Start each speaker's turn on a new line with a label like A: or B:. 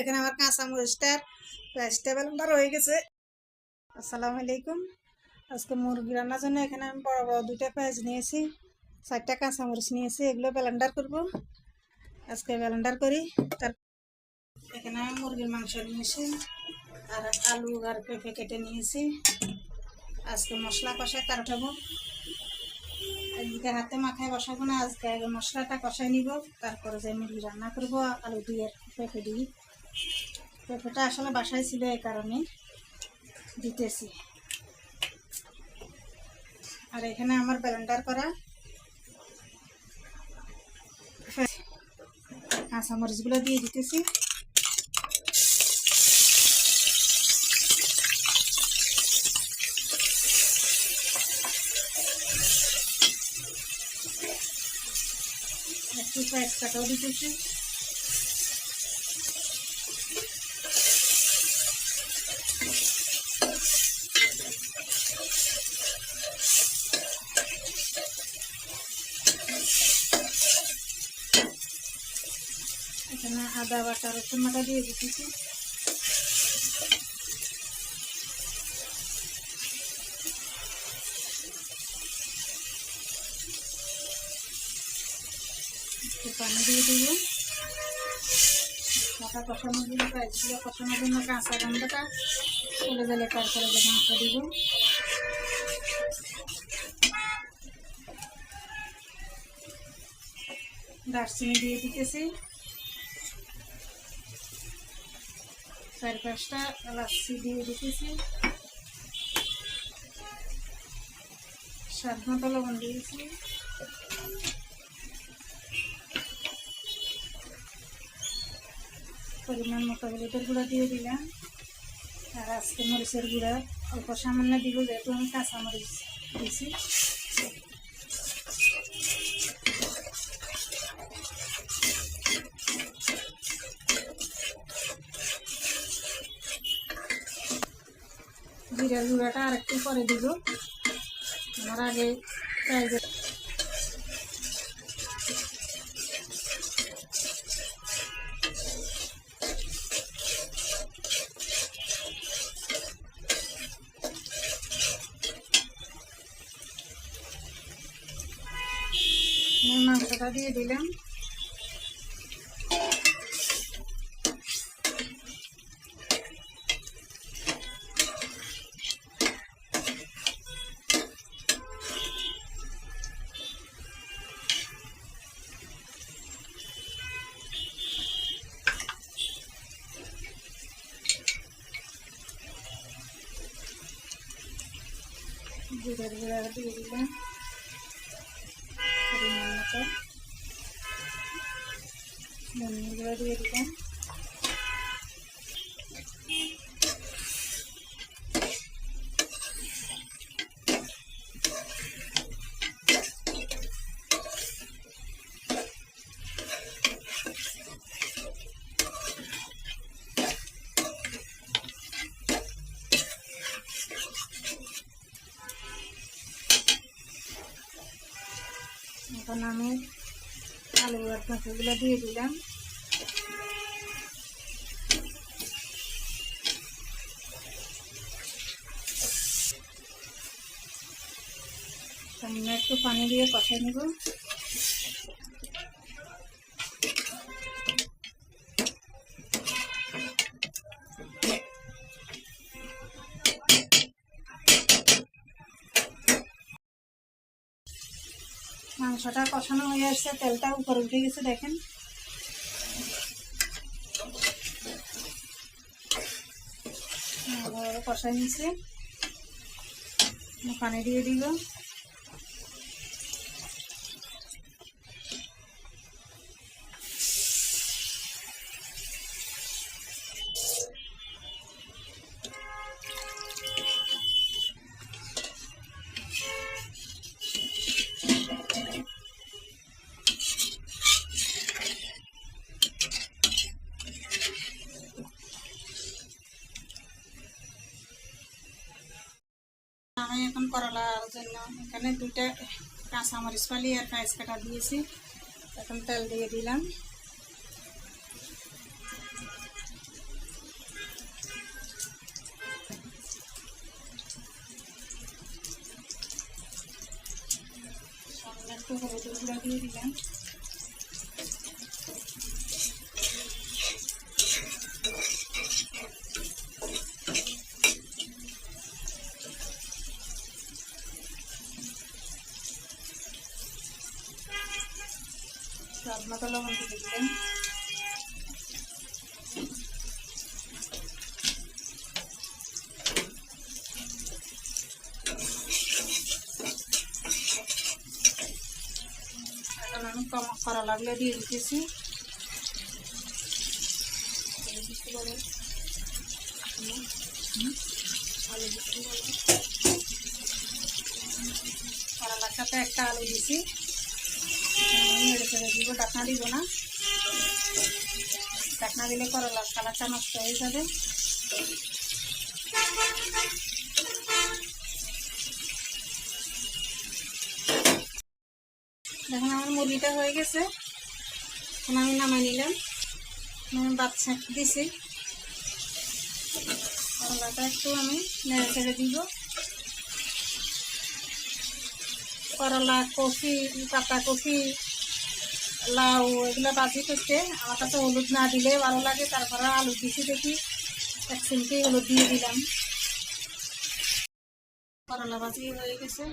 A: এখানে আমার কাঁচা মরিচটার পেঁয়াজটা বেলুনটা রয়ে গেছে। আসসালামু আলাইকুম। আজকে মুরগি রান্নার জন্য এখানে আমি বড় বড় দুইটা পেঁয়াজ নিয়েছি, 4টা কাঁচা মরিচ নিয়েছি। এগুলো ব্লেন্ডার করব। আজকে ব্লেন্ডার করি। তার এখানে আমি মুরগির মাংস নিয়েছি আর আলু আর পেঁপে কেটে নিয়েছি। আজকে মশলা কষায় কাটাবো। আজকে হাতে মাখায় বসাবো না, আজকে আগে মশলাটা কষাই নিব, তারপরে যে মুরগি রান্না করবো আলু দিয়ে পেঁপে দিই। পেঁপেটা আসলে বাসায় ছিল, এই কারণে দিতেছি। আর এখানে আমার ব্লেন্ডার করা কাঁচা মরিচগুলো দিয়ে দিতেছি। একটু পেঁয়াজ কাটাও দিতেছি। এখানে আদা বাটা রসুন বাটা দিয়ে দিতেছি। একটু পানি দিয়ে দিব। বাটা কষানোর জন্য পেঁয়াজগুলো কষানোর জন্য কাঁচা গন্ধটা চলে গেলে তারপরে যে মাংস দিব। দারচিনি দিয়ে দিতেছি। 4-5টা এলাচি দিয়ে দিতেছি। স্বাদ মতো লবণ দিয়েছি। পরিমাণ মতো হলুদের গুঁড়া দিয়ে দিলাম। আর আজকে মরিচের গুঁড়া অল্প সামান্য দিব, যেহেতু আমি কাঁচা মরিচ দিয়েছি। জিরার গুঁড়াটা আর একটু পরে দিব। আমার আগে পেঁয়াজের মাংসটা দিয়ে দিলাম। জিরার গুঁড়া দিয়ে দিলাম পরিমাণ মতো। ধনিয়া গুঁড়া দিয়ে দিলাম। এখন আমি আলু আর পেঁপেগুলো দিয়ে দিলাম। সামনে একটু পানি দিয়ে কষাই নেব। মাংসটা কষানো হয়ে আসছে, তেলটা উপরে উঠে গেছে, দেখেন। কষাই নিচ্ছে, পানি দিয়ে দিল। আমি এখন করলার জন্য এখানে 2টা কাঁচামরিচ ফালি আর পেঁয়াজ কাটা দিয়েছি। এখন তেল দিয়ে দিলাম। দিয়ে দিলাম। স্বাদ মতো লবণ দিয়ে দিলাম। এখন আমি করলাগুলো দিয়ে দিতেছি। করলার সাথে একটা আলু দিছি, নেড়ে চেড়ে দিব, ঢাকনা দিব না। ঢাকনা দিলে করলার কালারটা নষ্ট হয়ে যাবে। দেখুন আমার মুরগিটা হয়ে গেছে, এখন আমি নামাই নিলাম। ভাত ছাঁক দিছি, করলাটা একটু আমি নেড়ে চেড়ে দিব। করলা, কফি, পাতা কফি, লাউ এগুলো ভাজি করতে আমার কাছে হলুদ না দিলে ভালো লাগে। তারপরে আলু দিছি দেখি, এক চিমটি হলুদ দিয়ে দিলাম। করলা ভাজি হয়ে গেছে।